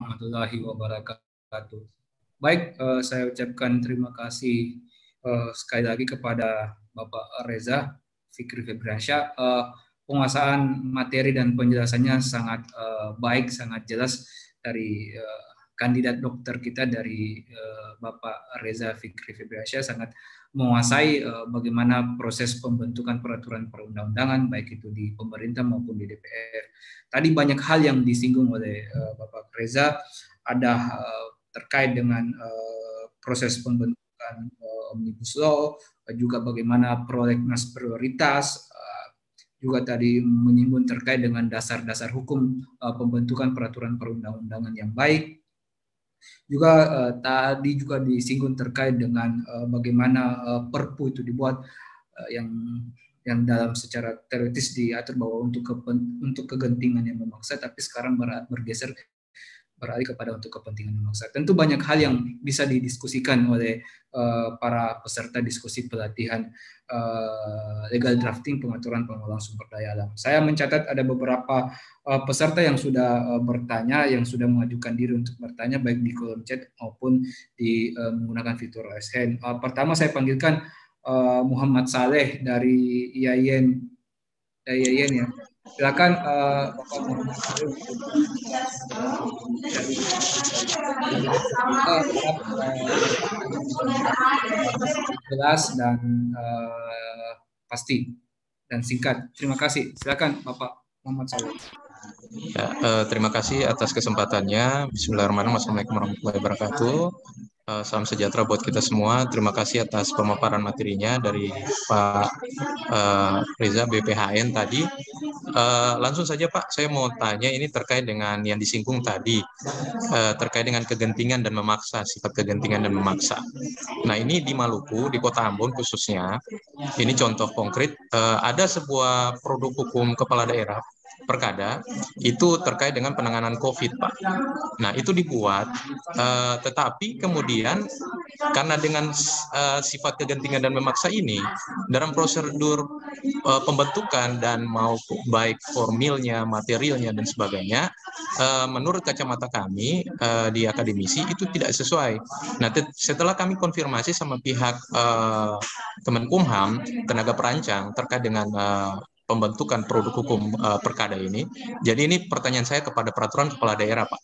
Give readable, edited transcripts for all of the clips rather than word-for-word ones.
warahmatullahi wabarakatuh. Baik, saya ucapkan terima kasih sekali lagi kepada Bapak Reza Fikri Febriansyah. Penguasaan materi dan penjelasannya sangat baik, sangat jelas dari kandidat dokter kita, dari Bapak Reza Fikri Febriansyah, sangat menguasai bagaimana proses pembentukan peraturan perundang-undangan baik itu di pemerintah maupun di DPR. Tadi banyak hal yang disinggung oleh Bapak Reza, ada terkait dengan proses pembentukan Omnibus Law, juga bagaimana prolegnas prioritas, juga tadi menyinggung terkait dengan dasar-dasar hukum pembentukan peraturan perundang-undangan yang baik. Juga tadi juga disinggung terkait dengan bagaimana Perpu itu dibuat yang dalam secara teoritis diatur bahwa untuk kegentingan yang memaksa, tapi sekarang bergeser beralih kepada untuk kepentingan memaksa. Tentu banyak hal yang bisa didiskusikan oleh para peserta diskusi pelatihan legal drafting pengaturan pengelolaan sumber daya alam. Saya mencatat ada beberapa peserta yang sudah bertanya, yang sudah mengajukan diri untuk bertanya baik di kolom chat maupun di menggunakan fitur raise hand. Pertama saya panggilkan Muhammad Saleh dari IAIN ya. Silakan Bapak Muhammad Saleh untuk jelas dan pasti dan singkat. Terima kasih. Silakan Bapak Muhammad Saleh. Ya, terima kasih atas kesempatannya. Bismillahirrahmanirrahim. Assalamualaikum warahmatullahi wabarakatuh. Salam sejahtera buat kita semua. Terima kasih atas pemaparan materinya dari Pak Reza BPHN tadi. Langsung saja Pak, saya mau tanya ini terkait dengan yang disinggung tadi, terkait dengan kegentingan dan memaksa, sifat kegentingan dan memaksa. Nah ini di Maluku, di Kota Ambon khususnya, ini contoh konkret, ada sebuah produk hukum kepala daerah Perkada itu terkait dengan penanganan COVID, Pak. Nah, itu dibuat, tetapi kemudian karena dengan sifat kegentingan dan memaksa ini, dalam prosedur pembentukan dan maupun baik formilnya, materialnya, dan sebagainya, menurut kacamata kami di akademisi itu tidak sesuai. Nah, setelah kami konfirmasi sama pihak Kemenkumham, tenaga perancang terkait dengan pembentukan produk hukum perkada ini. Jadi ini pertanyaan saya kepada peraturan kepala daerah, Pak.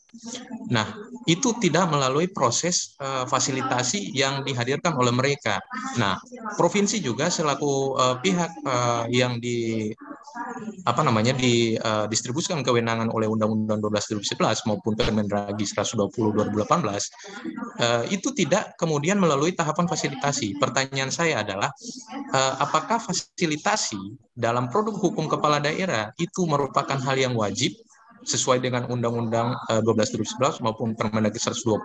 Nah, itu tidak melalui proses fasilitasi yang dihadirkan oleh mereka. Nah, provinsi juga selaku pihak yang didistribusikan kewenangan oleh Undang-Undang 12 2011 maupun Permendagri 120 2018 itu tidak kemudian melalui tahapan fasilitasi. Pertanyaan saya adalah apakah fasilitasi dalam produk hukum kepala daerah itu merupakan hal yang wajib sesuai dengan Undang-Undang 12 2011 maupun Permendagri 120,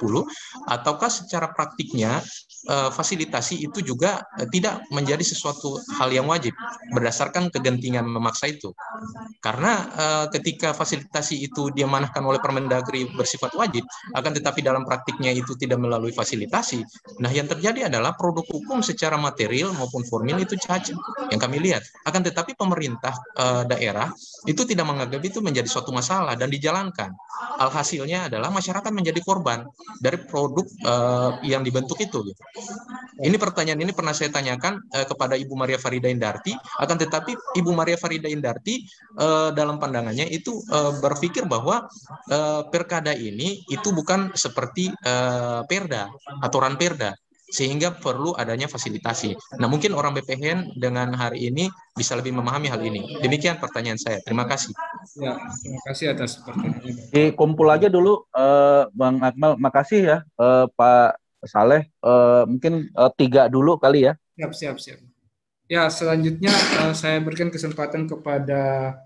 ataukah secara praktiknya fasilitasi itu juga tidak menjadi sesuatu hal yang wajib berdasarkan kegentingan memaksa itu. Karena ketika fasilitasi itu diamanahkan oleh Permendagri bersifat wajib, akan tetapi dalam praktiknya itu tidak melalui fasilitasi, nah yang terjadi adalah produk hukum secara material maupun formil itu cacat yang kami lihat. Akan tetapi pemerintah daerah itu tidak menganggap itu menjadi suatu masalah dan dijalankan. Alhasilnya adalah masyarakat menjadi korban dari produk yang dibentuk itu. Gitu. Ini pertanyaan ini pernah saya tanyakan kepada Ibu Maria Farida Indarti, akan tetapi Ibu Maria Farida Indarti dalam pandangannya itu berpikir bahwa perkada ini itu bukan seperti perda, aturan perda, sehingga perlu adanya fasilitasi. Nah, mungkin orang BPHN dengan hari ini bisa lebih memahami hal ini. Demikian pertanyaan saya. Terima kasih. Ya, terima kasih atas pertanyaannya. Kumpul aja dulu, Bang Akmal. Makasih ya, Pak Saleh. Mungkin 3 dulu kali ya. Siap. Ya, selanjutnya saya berikan kesempatan kepada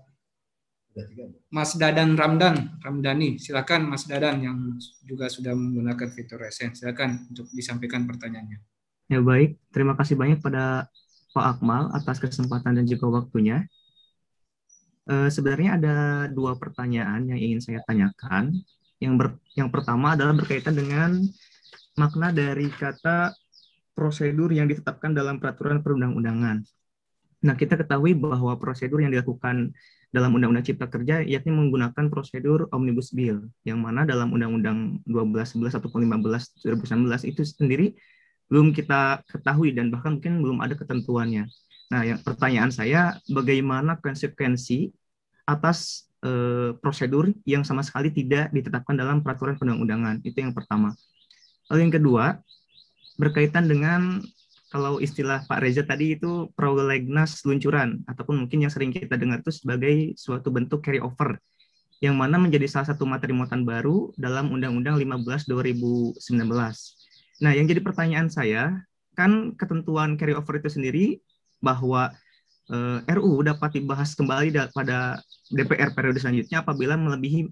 Mas Dadan Ramdhani. Silakan Mas Dadan yang juga sudah menggunakan fitur resen. Silakan untuk disampaikan pertanyaannya. Ya baik, terima kasih banyak pada Pak Akmal atas kesempatan dan juga waktunya. Sebenarnya ada 2 pertanyaan yang ingin saya tanyakan. Yang pertama adalah berkaitan dengan makna dari kata prosedur yang ditetapkan dalam peraturan perundang-undangan. Nah, kita ketahui bahwa prosedur yang dilakukan dalam Undang-Undang Cipta Kerja, yakni menggunakan prosedur Omnibus Bill, yang mana dalam Undang-Undang 12.11 ataupun 15 2019 itu sendiri belum kita ketahui dan bahkan mungkin belum ada ketentuannya. Nah, yang pertanyaan saya, bagaimana konsekuensi atas prosedur yang sama sekali tidak ditetapkan dalam peraturan perundang-undangan? Itu yang pertama. Lalu yang kedua, berkaitan dengan kalau istilah Pak Reza tadi itu prolegnas luncuran, ataupun mungkin yang sering kita dengar itu sebagai suatu bentuk carry over, yang mana menjadi salah satu materi muatan baru dalam Undang-Undang 15 2019. Nah, yang jadi pertanyaan saya, kan ketentuan carry over itu sendiri bahwa RUU dapat dibahas kembali pada DPR periode selanjutnya apabila melebihi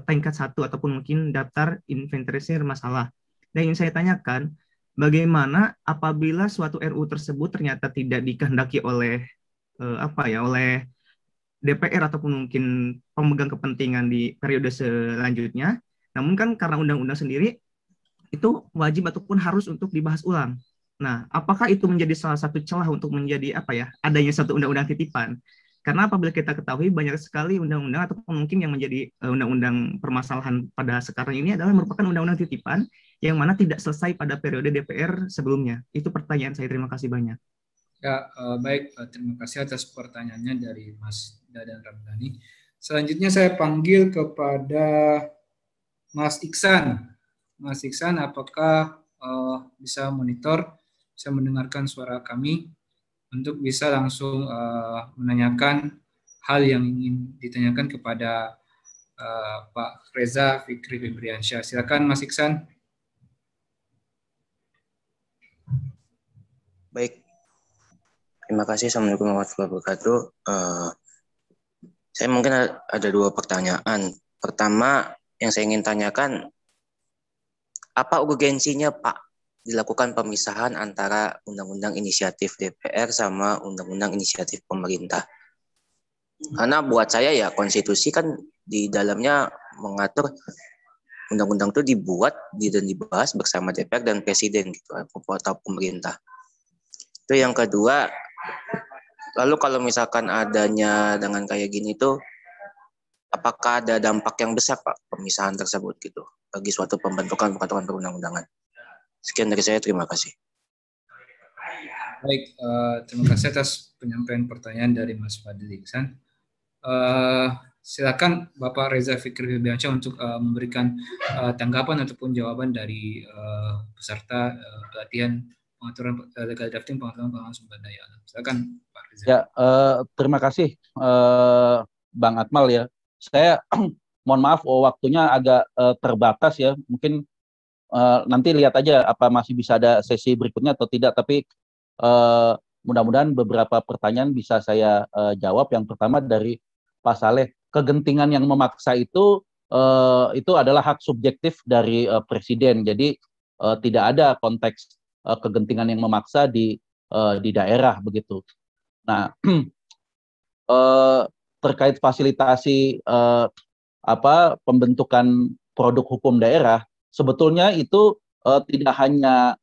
tingkat 1 ataupun mungkin daftar inventarisir masalah. Dan yang saya tanyakan, bagaimana apabila suatu RUU tersebut ternyata tidak dikehendaki oleh oleh DPR ataupun mungkin pemegang kepentingan di periode selanjutnya, namun kan karena undang-undang sendiri itu wajib ataupun harus untuk dibahas ulang. Nah, apakah itu menjadi salah satu celah untuk menjadi adanya satu undang-undang titipan? Karena apabila kita ketahui banyak sekali undang-undang ataupun mungkin yang menjadi undang-undang permasalahan pada sekarang ini adalah merupakan undang-undang titipan yang mana tidak selesai pada periode DPR sebelumnya. Itu pertanyaan saya. Terima kasih banyak. Ya, baik. Terima kasih atas pertanyaannya dari Mas Dadan Ramdhani. Selanjutnya saya panggil kepada Mas Iksan. Mas Iksan, apakah bisa monitor, bisa mendengarkan suara kami untuk bisa langsung menanyakan hal yang ingin ditanyakan kepada Pak Reza Fikri Febriansyah. Silakan Mas Iksan. Baik, terima kasih. Assalamualaikum warahmatullahi wabarakatuh. Saya mungkin ada dua pertanyaan. Pertama, yang saya ingin tanyakan, apa urgensinya Pak dilakukan pemisahan antara undang-undang inisiatif DPR sama undang-undang inisiatif pemerintah? Karena buat saya ya konstitusi kan di dalamnya mengatur undang-undang itu dibuat dan dibahas bersama DPR dan presiden gitu atau pemerintah. Itu yang kedua. Lalu kalau misalkan adanya dengan kayak gini tuh, apakah ada dampak yang besar Pak pemisahan tersebut gitu bagi suatu pembentukan perundang-undangan? Sekian dari saya, terima kasih. Baik, terima kasih atas penyampaian pertanyaan dari Mas Fadil Iksan. Silakan Bapak Reza Fikri Febriansyah untuk memberikan tanggapan ataupun jawaban dari peserta pelatihan pengaturan legal drafting pengaturan sumber daya alam. Silakan Pak Reza. Ya, terima kasih Bang Akmal ya. Saya mohon maaf waktunya agak terbatas ya. Mungkin nanti lihat aja apa masih bisa ada sesi berikutnya atau tidak, tapi mudah-mudahan beberapa pertanyaan bisa saya jawab. Yang pertama dari Pak Saleh, kegentingan yang memaksa itu adalah hak subjektif dari presiden. Jadi tidak ada konteks kegentingan yang memaksa di daerah begitu. Nah, terkait fasilitasi pembentukan produk hukum daerah, sebetulnya itu tidak hanya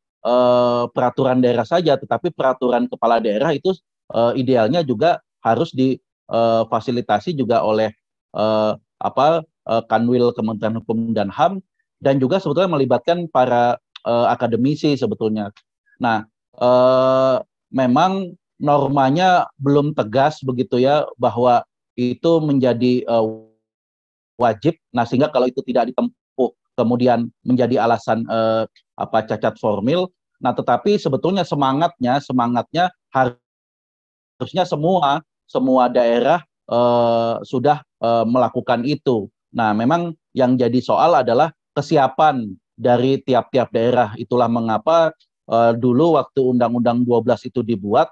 peraturan daerah saja, tetapi peraturan kepala daerah itu idealnya juga harus difasilitasi juga oleh Kanwil Kementerian Hukum dan HAM, dan juga sebetulnya melibatkan para akademisi sebetulnya. Nah, memang normanya belum tegas begitu ya, bahwa itu menjadi wajib. Nah, sehingga kalau itu tidak ditempuh kemudian menjadi alasan cacat formil. Nah, tetapi sebetulnya semangatnya harusnya semua daerah sudah melakukan itu. Nah, memang yang jadi soal adalah kesiapan dari tiap-tiap daerah. Itulah mengapa dulu waktu Undang-Undang 12 itu dibuat,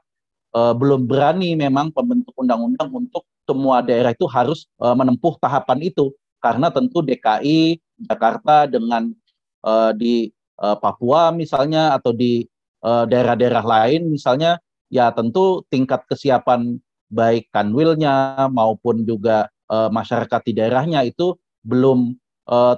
belum berani memang pembentuk undang-undang untuk semua daerah itu harus menempuh tahapan itu. Karena tentu DKI, Jakarta dengan di Papua misalnya, atau di daerah-daerah lain misalnya, ya tentu tingkat kesiapan baik kanwilnya maupun juga masyarakat di daerahnya itu belum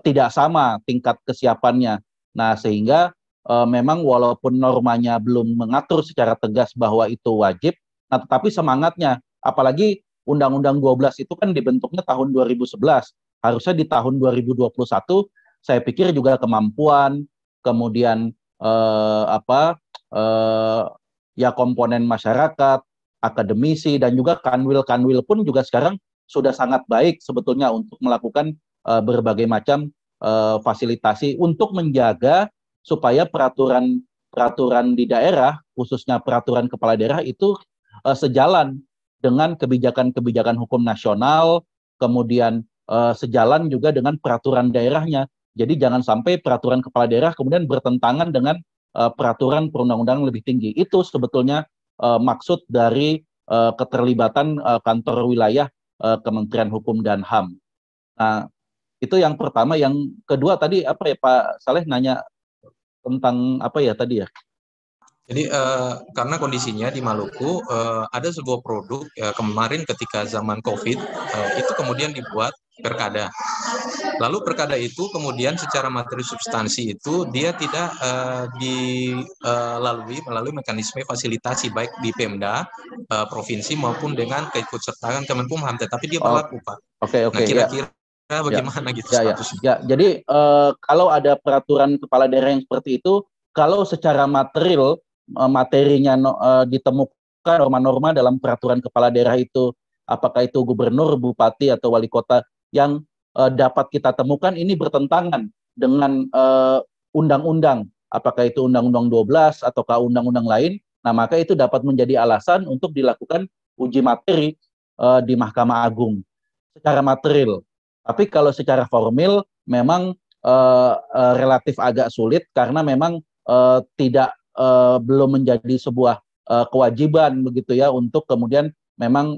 tidak sama tingkat kesiapannya. Nah, sehingga memang walaupun normanya belum mengatur secara tegas bahwa itu wajib, nah tetapi semangatnya, apalagi Undang-Undang 12 itu kan dibentuknya tahun 2011. Harusnya di tahun 2021 saya pikir juga kemampuan, kemudian ya komponen masyarakat, akademisi, dan juga kanwil-kanwil pun juga sekarang sudah sangat baik sebetulnya untuk melakukan berbagai macam fasilitasi untuk menjaga supaya peraturan di daerah, khususnya peraturan kepala daerah itu sejalan dengan kebijakan-kebijakan hukum nasional, kemudian sejalan juga dengan peraturan daerahnya. Jadi jangan sampai peraturan kepala daerah kemudian bertentangan dengan peraturan perundang-undangan lebih tinggi. Itu sebetulnya maksud dari keterlibatan kantor wilayah Kementerian Hukum dan HAM. Nah, itu yang pertama. Yang kedua tadi apa ya Pak Saleh nanya tentang apa ya tadi ya? Jadi karena kondisinya di Maluku ada sebuah produk kemarin ketika zaman COVID itu kemudian dibuat perkada. Lalu perkada itu kemudian secara materi substansi itu dia tidak melalui mekanisme fasilitasi baik di Pemda provinsi maupun dengan keikutsertaan Kemenkumham, tetapi dia berlaku Pak. Oke. Nah kira-kira bagaimana gitu statusnya? Ya, jadi kalau ada peraturan kepala daerah yang seperti itu, kalau secara materinya ditemukan norma-norma dalam peraturan kepala daerah itu, apakah itu gubernur, bupati, atau wali kota yang dapat kita temukan ini bertentangan dengan undang-undang, apakah itu undang-undang 12 ataukah undang-undang lain, nah maka itu dapat menjadi alasan untuk dilakukan uji materi di Mahkamah Agung secara material. Tapi kalau secara formil memang relatif agak sulit karena memang belum menjadi sebuah kewajiban begitu ya untuk kemudian memang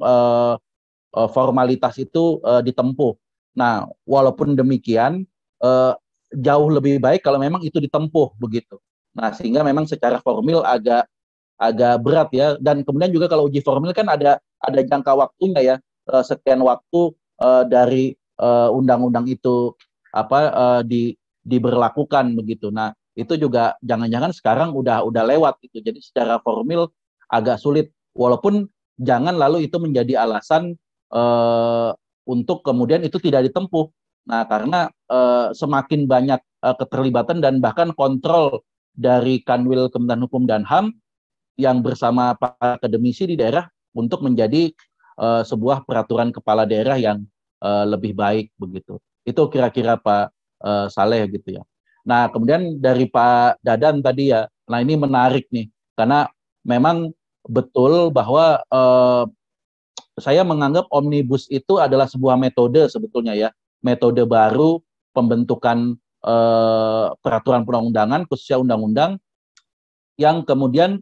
formalitas itu ditempuh. Nah, walaupun demikian jauh lebih baik kalau memang itu ditempuh begitu. Nah, sehingga memang secara formil agak berat ya. Dan kemudian juga kalau uji formil kan ada jangka waktunya ya, sekian waktu dari undang-undang itu diberlakukan begitu. Nah, itu juga jangan-jangan sekarang udah lewat gitu. Jadi secara formil agak sulit. Walaupun jangan lalu itu menjadi alasan untuk kemudian itu tidak ditempuh. Nah, karena semakin banyak keterlibatan dan bahkan kontrol dari Kanwil Kementerian Hukum dan HAM yang bersama para akademisi di daerah untuk menjadi sebuah peraturan kepala daerah yang lebih baik begitu. Itu kira-kira Pak Saleh gitu ya. Nah, kemudian dari Pak Dadan tadi ya, nah ini menarik nih, karena memang betul bahwa saya menganggap omnibus itu adalah sebuah metode sebetulnya ya, metode baru pembentukan peraturan perundang-undangan, khususnya undang-undang, yang kemudian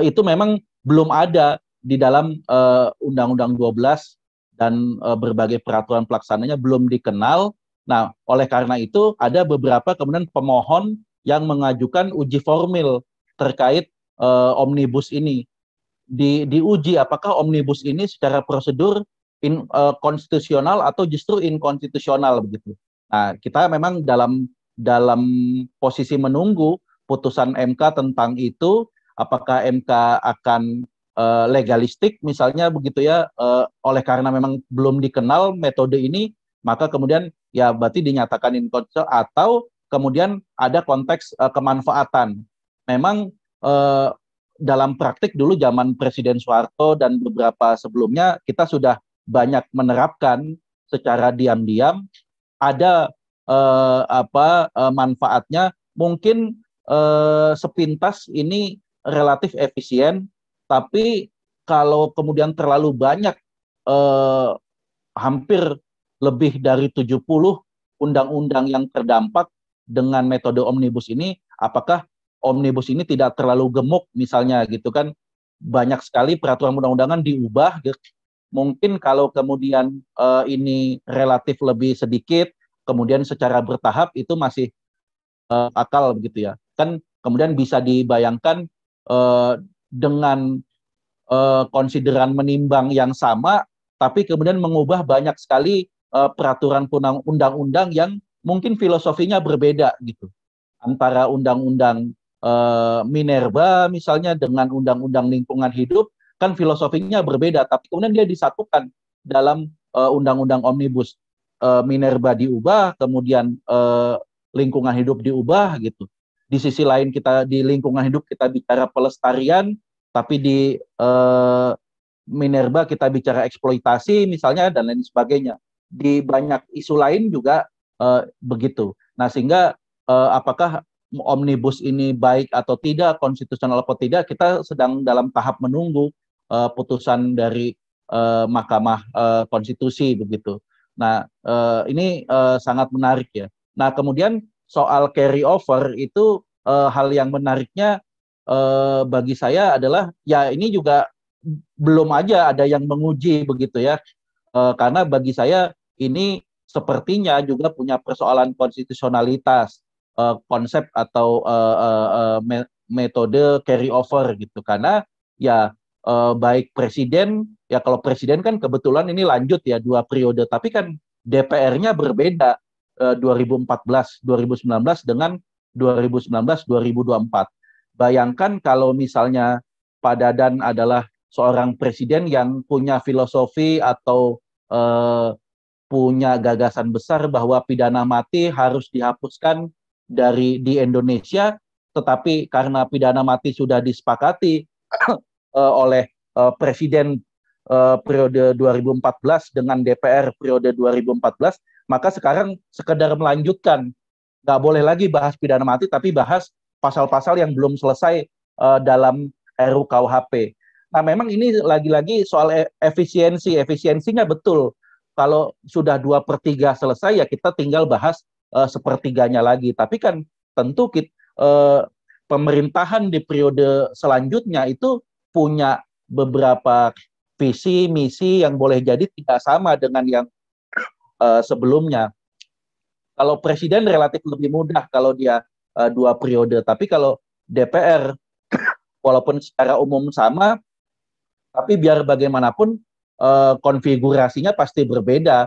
itu memang belum ada di dalam Undang-Undang 12 dan berbagai peraturan pelaksananya belum dikenal. Nah, oleh karena itu ada beberapa kemudian pemohon yang mengajukan uji formil terkait omnibus ini. Diuji apakah omnibus ini secara prosedur konstitusional atau justru inkonstitusional begitu. Nah, kita memang dalam posisi menunggu putusan MK tentang itu, apakah MK akan legalistik misalnya begitu ya, oleh karena memang belum dikenal metode ini, maka kemudian ya berarti dinyatakan inkonstitusional, atau kemudian ada konteks kemanfaatan. Memang dalam praktik dulu zaman Presiden Soeharto dan beberapa sebelumnya kita sudah banyak menerapkan secara diam-diam, ada manfaatnya. Mungkin sepintas ini relatif efisien, tapi kalau kemudian terlalu banyak, hampir lebih dari 70 undang-undang yang terdampak dengan metode omnibus ini, apakah omnibus ini tidak terlalu gemuk misalnya gitu kan, banyak sekali peraturan undang-undangan diubah gitu. Mungkin kalau kemudian ini relatif lebih sedikit, kemudian secara bertahap itu masih akal begitu ya. Kan kemudian bisa dibayangkan dengan konsideran menimbang yang sama, tapi kemudian mengubah banyak sekali peraturan undang-undang yang mungkin filosofinya berbeda gitu. Antara undang-undang Minerba misalnya dengan undang-undang lingkungan hidup kan filosofinya berbeda, tapi kemudian dia disatukan dalam undang-undang omnibus. Minerba diubah, kemudian lingkungan hidup diubah gitu. Di sisi lain kita di lingkungan hidup kita bicara pelestarian, tapi di Minerba kita bicara eksploitasi misalnya dan lain sebagainya. Di banyak isu lain juga begitu. Nah sehingga apakah omnibus ini baik atau tidak, konstitusional atau tidak, kita sedang dalam tahap menunggu putusan dari Mahkamah Konstitusi begitu. Nah, ini sangat menarik ya. Nah, kemudian soal carry over itu hal yang menariknya bagi saya adalah ya ini juga belum aja ada yang menguji begitu ya. Karena bagi saya ini sepertinya juga punya persoalan konstitusionalitas konsep atau metode carry over gitu. Karena ya baik presiden, ya kalau presiden kan kebetulan ini lanjut ya 2 periode, tapi kan DPR-nya berbeda 2014-2019 dengan 2019-2024. Bayangkan kalau misalnya Pak Dadan adalah seorang presiden yang punya filosofi atau punya gagasan besar bahwa pidana mati harus dihapuskan di Indonesia, tetapi karena pidana mati sudah disepakati oleh Presiden periode 2014 dengan DPR periode 2014, maka sekarang sekedar melanjutkan, nggak boleh lagi bahas pidana mati, tapi bahas pasal-pasal yang belum selesai dalam RUU KUHP. Nah memang ini lagi-lagi soal efisiensinya betul. Kalau sudah 2/3 selesai ya kita tinggal bahas sepertiganya lagi. Tapi kan tentu pemerintahan di periode selanjutnya itu punya beberapa visi, misi yang boleh jadi tidak sama dengan yang sebelumnya. Kalau presiden relatif lebih mudah kalau dia 2 periode, tapi kalau DPR walaupun secara umum sama, tapi biar bagaimanapun konfigurasinya pasti berbeda,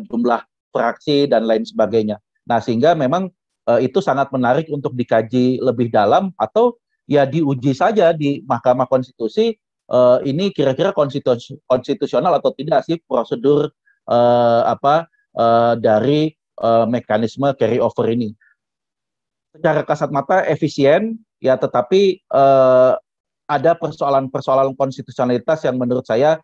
jumlah fraksi dan lain sebagainya. Nah sehingga memang itu sangat menarik untuk dikaji lebih dalam atau ya diuji saja di Mahkamah Konstitusi ini kira-kira konstitusional atau tidak sih prosedur dari mekanisme carry over ini. Secara kasat mata efisien ya, tetapi ada persoalan-persoalan konstitusionalitas yang menurut saya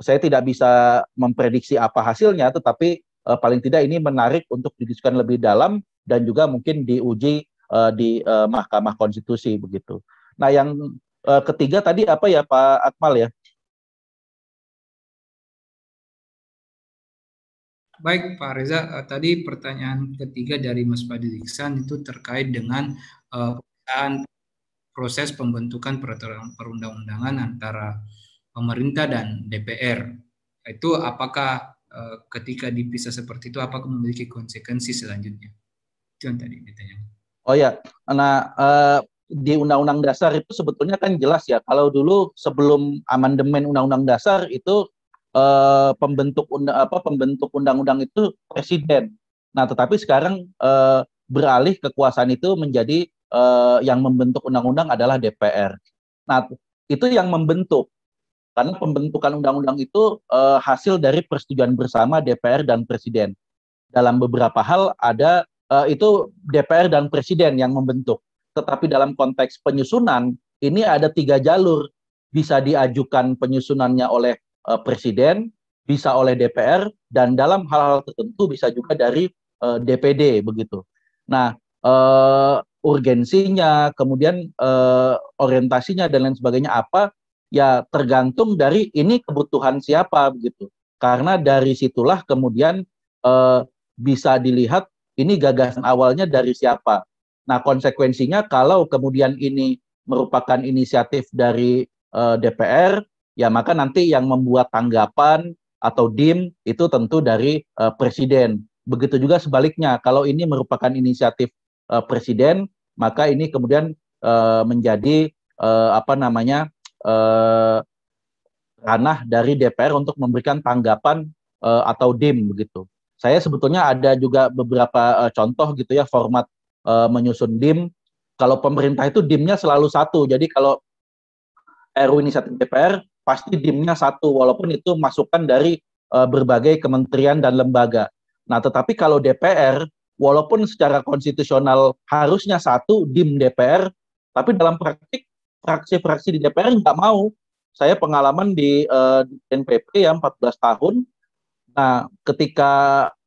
tidak bisa memprediksi apa hasilnya, tetapi paling tidak ini menarik untuk didiskusikan lebih dalam dan juga mungkin diuji di Mahkamah Konstitusi begitu. Nah, yang ketiga tadi apa ya Pak Akmal ya? Baik Pak Reza, tadi pertanyaan ketiga dari Mas Fadil Ihsan itu terkait dengan proses pembentukan peraturan perundang-undangan antara pemerintah dan DPR. Itu apakah ketika dipisah seperti itu apakah memiliki konsekuensi selanjutnya? Itu yang tadi ditanyakan. Oh ya, nah di Undang-Undang Dasar itu sebetulnya kan jelas ya. Kalau dulu sebelum amandemen Undang-Undang Dasar itu pembentuk undang-undang itu presiden. Nah, tetapi sekarang beralih kekuasaan itu menjadi yang membentuk undang-undang adalah DPR. Nah, itu yang membentuk. Karena pembentukan undang-undang itu hasil dari persetujuan bersama DPR dan presiden. Dalam beberapa hal ada itu DPR dan presiden yang membentuk. Tetapi dalam konteks penyusunan, ini ada 3 jalur. Bisa diajukan penyusunannya oleh presiden, bisa oleh DPR, dan dalam hal-hal tertentu bisa juga dari DPD begitu. Nah, urgensinya, kemudian orientasinya dan lain sebagainya apa, ya tergantung dari ini kebutuhan siapa begitu. Karena dari situlah kemudian bisa dilihat ini gagasan awalnya dari siapa. Nah, konsekuensinya kalau kemudian ini merupakan inisiatif dari DPR, ya maka nanti yang membuat tanggapan atau DIM itu tentu dari presiden. Begitu juga sebaliknya, kalau ini merupakan inisiatif presiden, maka ini kemudian menjadi ranah dari DPR untuk memberikan tanggapan atau DIM begitu. Saya sebetulnya ada juga beberapa contoh gitu ya format menyusun DIM. Kalau pemerintah itu DIM-nya selalu satu. Jadi kalau RUU inisiatif DPR pasti DIM-nya satu, walaupun itu masukan dari berbagai kementerian dan lembaga. Nah, tetapi kalau DPR, walaupun secara konstitusional harusnya satu DIM DPR, tapi dalam praktik fraksi-fraksi di DPR nggak mau. Saya pengalaman di NPP ya 14 tahun. Nah, ketika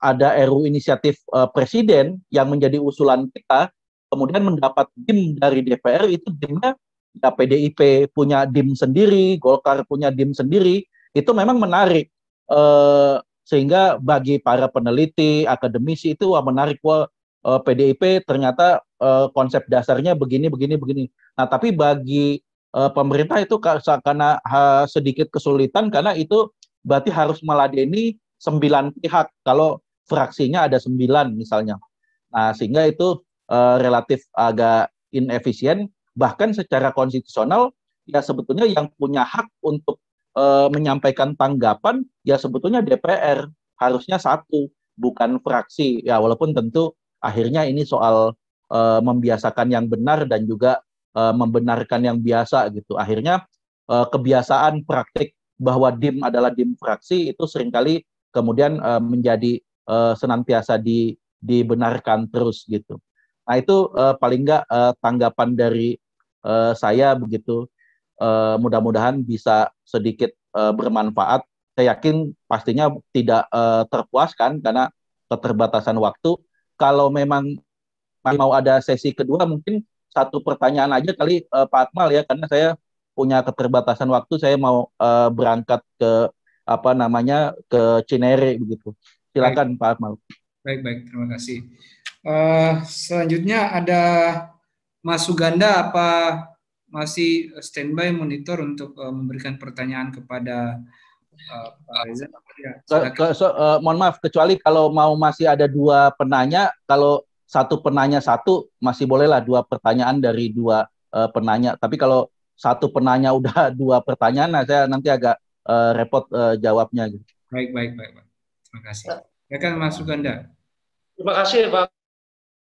ada RUU inisiatif presiden yang menjadi usulan kita, kemudian mendapat DIM dari DPR, itu DIM-nya ya PDIP punya DIM sendiri, Golkar punya DIM sendiri, itu memang menarik. Sehingga bagi para peneliti, akademisi itu wah menarik, wah PDIP ternyata konsep dasarnya begini. Nah, tapi bagi pemerintah itu karena sedikit kesulitan, karena itu berarti harus meladeni 9 pihak kalau fraksinya ada 9 misalnya. Nah, sehingga itu relatif agak inefisien, bahkan secara konstitusional ya sebetulnya yang punya hak untuk menyampaikan tanggapan ya sebetulnya DPR, harusnya satu, bukan fraksi. Ya walaupun tentu akhirnya ini soal membiasakan yang benar dan juga membenarkan yang biasa gitu. Akhirnya kebiasaan praktik bahwa DIM adalah DIM fraksi itu seringkali kemudian menjadi senantiasa dibenarkan terus gitu. Nah itu paling nggak tanggapan dari saya begitu. Mudah-mudahan bisa sedikit bermanfaat. Saya yakin pastinya tidak terpuaskan karena keterbatasan waktu. Kalau memang mau ada sesi kedua, mungkin satu pertanyaan aja kali Pak Akmal ya, karena saya punya keterbatasan waktu. Saya mau berangkat ke ke Cinere begitu. Silakan Pak Akmal. Baik, terima kasih. Selanjutnya ada Mas Suganda, apa masih standby monitor untuk memberikan pertanyaan kepada Pak Reza? Ya, mohon maaf, kecuali kalau mau masih ada 2 penanya, kalau satu penanya satu, masih bolehlah 2 pertanyaan dari 2 penanya. Tapi kalau satu penanya udah 2 pertanyaan, nah saya nanti agak repot jawabnya. Gitu. Baik. Terima kasih. Ya kan Mas Suganda. Terima kasih Pak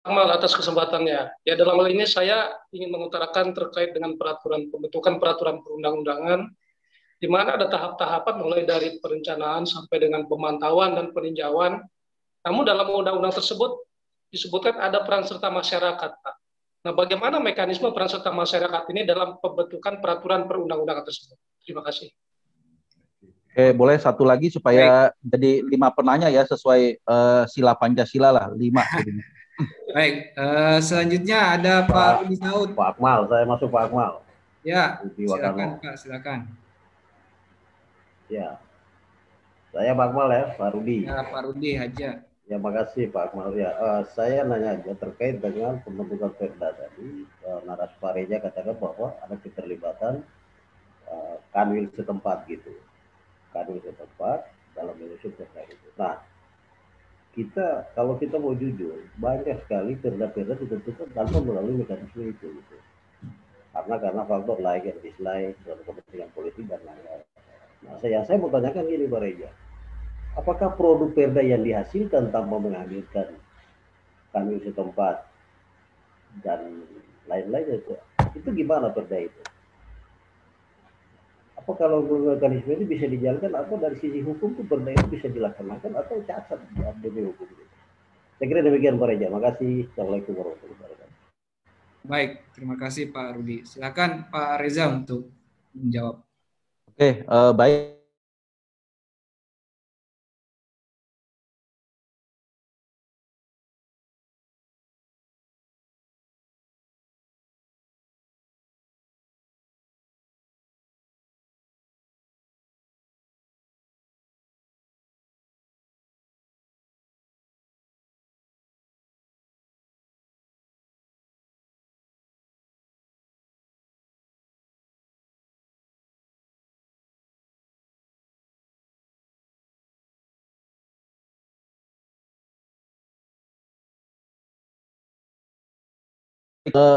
Akmal atas kesempatannya. Ya dalam hal ini saya ingin mengutarakan terkait dengan pembentukan peraturan perundang-undangan, di mana ada tahap-tahapan mulai dari perencanaan sampai dengan pemantauan dan peninjauan. Namun dalam undang-undang tersebut disebutkan ada peran serta masyarakat, Pak. Nah, bagaimana mekanisme peran serta masyarakat ini dalam pembentukan peraturan perundang-undangan tersebut? Terima kasih. Oke, boleh satu lagi supaya jadi 5 penanya ya, sesuai sila Pancasila lah, 5. Baik, selanjutnya ada Pak Rudi Saud. Pak Akmal, saya masuk Pak Akmal. Ya, silakan Pak, silakan. Ya, saya Pak Akmal ya, Pak Rudi. Ya, Pak Rudi aja. Ya, makasih Pak Akmal. Ya, saya nanya aja terkait dengan pembentukan Perda tadi. Narasi Pak Reza katakan bahwa ada keterlibatan kanwil setempat gitu. Kanwil setempat dalam menyusun Perda itu. Nah, kalau kita mau jujur, banyak sekali perda-perda ditentukan tanpa melalui mekanisme itu gitu. Karena faktor like and dislike dan kepentingan politik dan lain-lain. Nah, saya mau tanyakan gini Pak Reza, apakah produk perda yang dihasilkan tanpa menghadirkan kanwil setempat dan lain-lain itu gimana perda itu? Apa kalau mekanisme itu bisa dijalankan, atau dari sisi hukum itu perda itu bisa dilaksanakan atau cacat demi hukum itu? Saya kira demikian Pak Reza. Makasih. Assalamualaikum warahmatullahi wabarakatuh. Baik, terima kasih Pak Rudi. Silakan Pak Reza untuk menjawab. Oke, baik.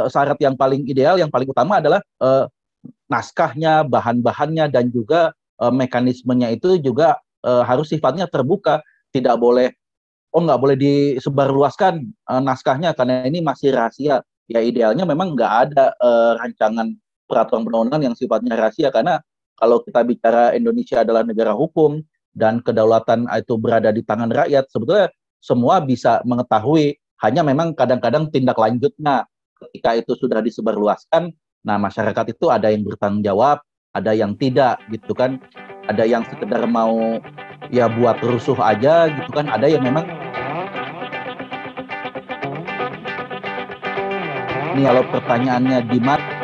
Syarat yang paling ideal, yang paling utama adalah naskahnya, bahan-bahannya, dan juga mekanismenya itu juga harus sifatnya terbuka. Tidak boleh, nggak boleh disebarluaskan naskahnya karena ini masih rahasia. Ya idealnya memang nggak ada rancangan peraturan perundang-undangan yang sifatnya rahasia, karena kalau kita bicara Indonesia adalah negara hukum dan kedaulatan itu berada di tangan rakyat, sebetulnya semua bisa mengetahui, hanya memang kadang-kadang tindak lanjutnya ketika itu sudah disebarluaskan, nah masyarakat itu ada yang bertanggung jawab, ada yang tidak gitu kan, ada yang sekedar mau ya buat rusuh aja gitu kan, ada yang memang ini kalau pertanyaannya di mana